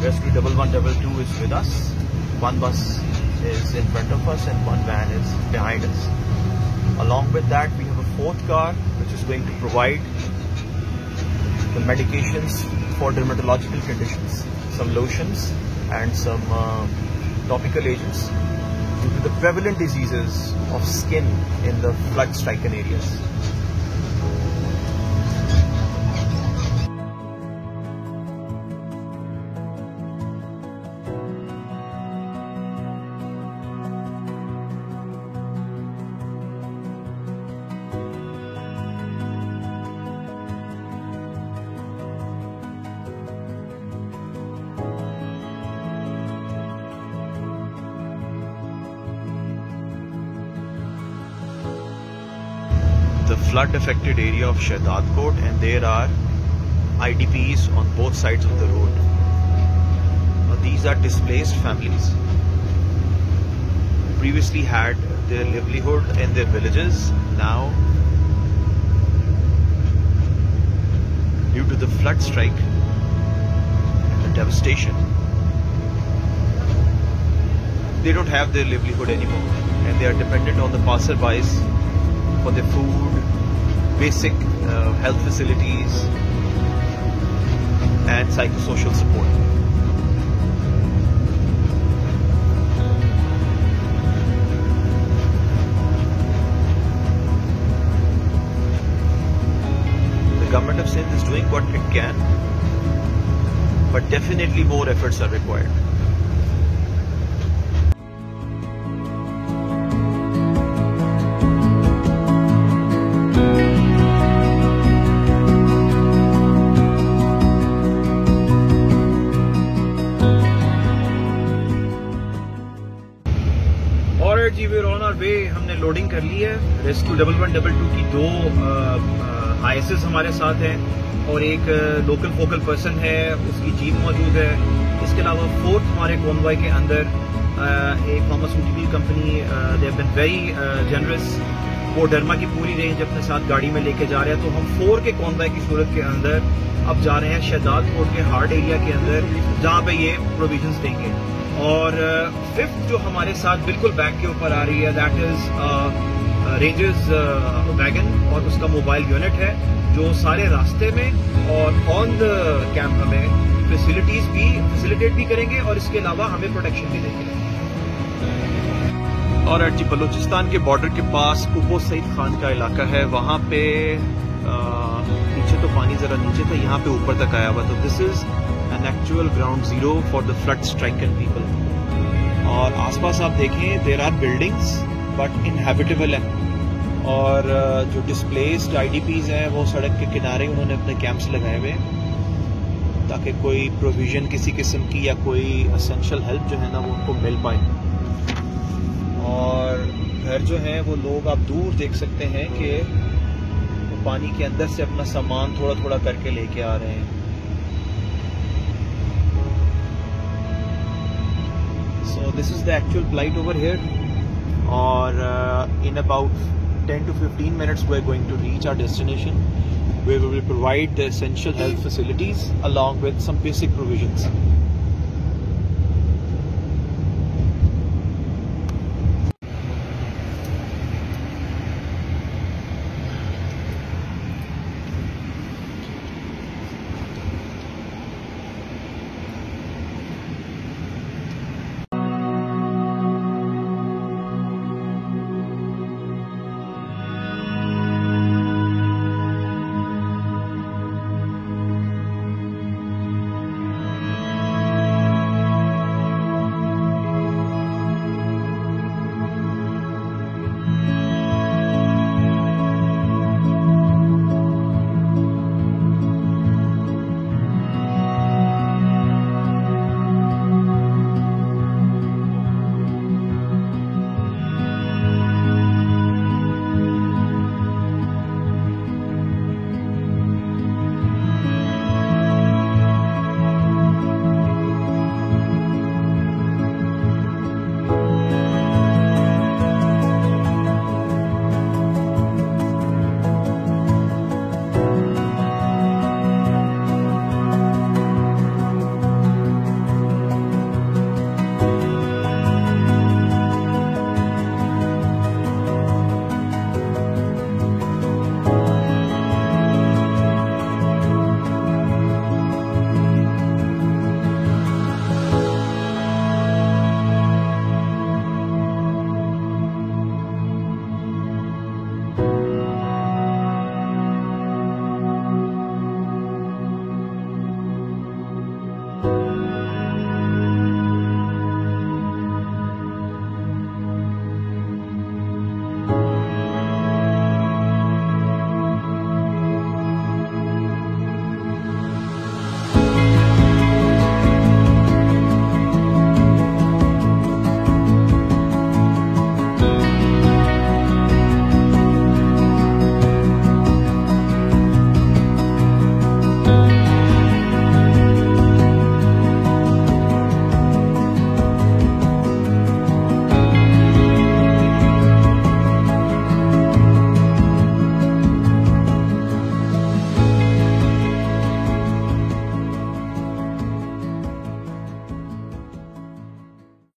Rescue 1122 is with us. One bus is in front of us and one van is behind us. Along with that, we have a fourth car which is going to provide the medications for dermatological conditions, some lotions and some topical agents due to the prevalent diseases of skin in the flood-stricken areas. The flood affected area of Shahdad Kot, and there are IDPs on both sides of the road. Now these are displaced families. Previously had their livelihood in their villages. Now, due to the flood strike and the devastation, they don't have their livelihood anymore, and they are dependent on the passerbys for their food, basic health facilities and psychosocial support. The government of Sindh is doing what it can, but definitely more efforts are required. जी we're on our way, हमने loading कर ली है। Rescue 1122 की दो ISS हमारे साथ हैं और एक लोकल फोकल पर्सन है, उसकी जीप मौजूद है। इसके अलावा फोर्थ हमारे कॉन्वॉय के अंदर एक pharmaceutical company, they have been very generous, वो डरमा की पूरी रेंज अपने साथ गाड़ी में लेके जा रहे हैं। तो हम 4 के कॉन्वॉय की सूरत के अंदर अब जा रहे हैं शहदाद कोट के हार्ड एरिया के अंदर, जहाँ पे ये प्रोविजंस देंगे। और फिफ्थ जो हमारे साथ बिल्कुल बैक के ऊपर आ रही है, दैट इज रेंजर्स वैगन और उसका मोबाइल यूनिट है, जो सारे रास्ते में और ऑन द कैंप हमें फैसिलिटीज भी फैसिलिटेट भी करेंगे और इसके अलावा हमें प्रोटेक्शन भी देंगे। और जी बलूचिस्तान के बॉर्डर के पास कुबो सईद खान का इलाका है, वहां पे नीचे तो पानी जरा नीचे था, यहाँ पे ऊपर तक आया हुआ। तो this is an actual ground zero for the flood stricken people. और आसपास आप देखें, there are buildings but inhabitable हैं, और जो displaced IDPs हैं वो सड़क के किनारे उन्होंने अपने कैंप्स लगाए हुए ताकि कोई प्रोविजन किसी किस्म की या कोई एसेंशियल हेल्प जो है ना वो उनको मिल पाए। और घर जो हैं वो लोग आप दूर देख सकते हैं कि वो पानी के अंदर से अपना सामान थोड़ा थोड़ा करके लेके आ रहे हैं। So this is the actual plight over here, or in about 10 to 15 minutes we're going to reach our destination, where we will provide the essential health facilities along with some basic provisions.